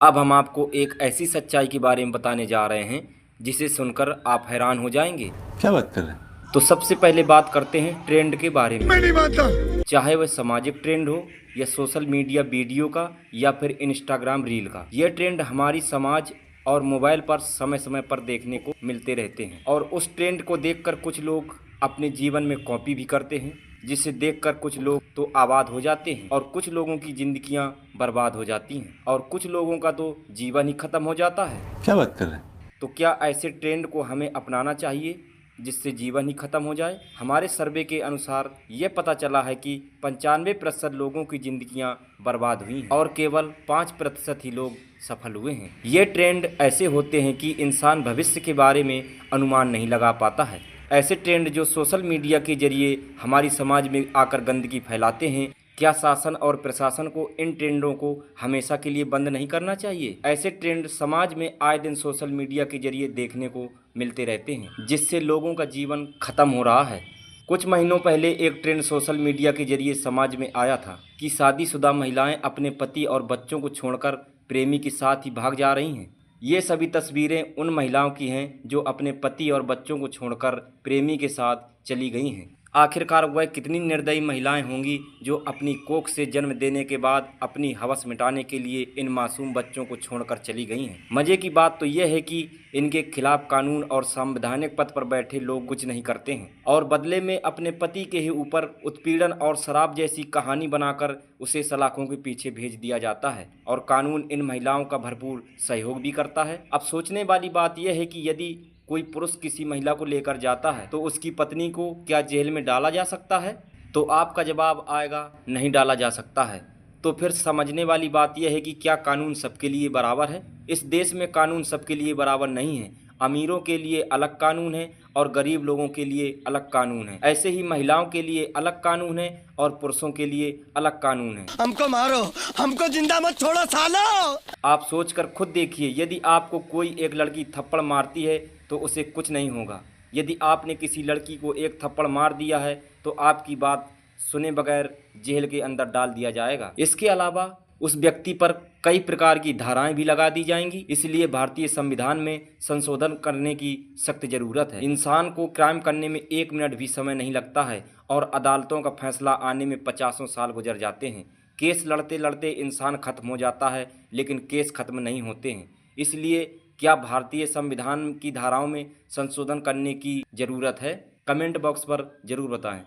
अब हम आपको एक ऐसी सच्चाई के बारे में बताने जा रहे हैं जिसे सुनकर आप हैरान हो जाएंगे। क्या बात कर रहे हैं? तो सबसे पहले बात करते हैं ट्रेंड के बारे में। मैं नहीं मानता। चाहे वह सामाजिक ट्रेंड हो या सोशल मीडिया वीडियो का या फिर इंस्टाग्राम रील का, यह ट्रेंड हमारी समाज और मोबाइल पर समय समय पर देखने को मिलते रहते हैं। और उस ट्रेंड को देखकर कुछ लोग अपने जीवन में कॉपी भी करते हैं, जिसे देखकर कुछ लोग तो आबाद हो जाते हैं और कुछ लोगों की जिंदगियां बर्बाद हो जाती हैं और कुछ लोगों का तो जीवन ही खत्म हो जाता है। क्या बात कर रहे हैं? तो क्या ऐसे ट्रेंड को हमें अपनाना चाहिए जिससे जीवन ही खत्म हो जाए? हमारे सर्वे के अनुसार ये पता चला है कि 95% लोगों की जिंदगियां बर्बाद हुई हैं और केवल 5% ही लोग सफल हुए हैं। ये ट्रेंड ऐसे होते हैं कि इंसान भविष्य के बारे में अनुमान नहीं लगा पाता है। ऐसे ट्रेंड जो सोशल मीडिया के जरिए हमारी समाज में आकर गंदगी फैलाते हैं, क्या शासन और प्रशासन को इन ट्रेंडों को हमेशा के लिए बंद नहीं करना चाहिए? ऐसे ट्रेंड समाज में आए दिन सोशल मीडिया के जरिए देखने को मिलते रहते हैं, जिससे लोगों का जीवन खत्म हो रहा है। कुछ महीनों पहले एक ट्रेंड सोशल मीडिया के जरिए समाज में आया था कि शादीशुदा महिलाएं अपने पति और बच्चों को छोड़कर प्रेमी के साथ ही भाग जा रही हैं। ये सभी तस्वीरें उन महिलाओं की हैं जो अपने पति और बच्चों को छोड़कर प्रेमी के साथ चली गई हैं। आखिरकार वह कितनी निर्दयी महिलाएं होंगी जो अपनी कोख से जन्म देने के बाद अपनी हवस मिटाने के लिए इन मासूम बच्चों को छोड़कर चली गई हैं। मज़े की बात तो यह है कि इनके खिलाफ कानून और संवैधानिक पद पर बैठे लोग कुछ नहीं करते हैं और बदले में अपने पति के ही ऊपर उत्पीड़न और शराब जैसी कहानी बनाकर उसे सलाखों के पीछे भेज दिया जाता है और कानून इन महिलाओं का भरपूर सहयोग भी करता है। अब सोचने वाली बात यह है कि यदि कोई पुरुष किसी महिला को लेकर जाता है तो उसकी पत्नी को क्या जेल में डाला जा सकता है? तो आपका जवाब आएगा, नहीं डाला जा सकता है। तो फिर समझने वाली बात यह है कि क्या कानून सबके लिए बराबर है? इस देश में कानून सबके लिए बराबर नहीं है। अमीरों के लिए अलग कानून है और गरीब लोगों के लिए अलग कानून है। ऐसे ही महिलाओं के लिए अलग कानून है और पुरुषों के लिए अलग कानून है। हमको मारो, हमको जिंदा मत छोड़ो सालो। आप सोचकर खुद देखिए, यदि आपको कोई एक लड़की थप्पड़ मारती है तो उसे कुछ नहीं होगा। यदि आपने किसी लड़की को एक थप्पड़ मार दिया है तो आपकी बात सुने बगैर जेल के अंदर डाल दिया जाएगा। इसके अलावा उस व्यक्ति पर कई प्रकार की धाराएं भी लगा दी जाएंगी। इसलिए भारतीय संविधान में संशोधन करने की सख्त जरूरत है। इंसान को क्राइम करने में 1 मिनट भी समय नहीं लगता है और अदालतों का फैसला आने में 50 साल गुजर जाते हैं। केस लड़ते लड़ते इंसान खत्म हो जाता है, लेकिन केस खत्म नहीं होते हैं। इसलिए क्या भारतीय संविधान की धाराओं में संशोधन करने की ज़रूरत है? कमेंट बॉक्स पर ज़रूर बताएं।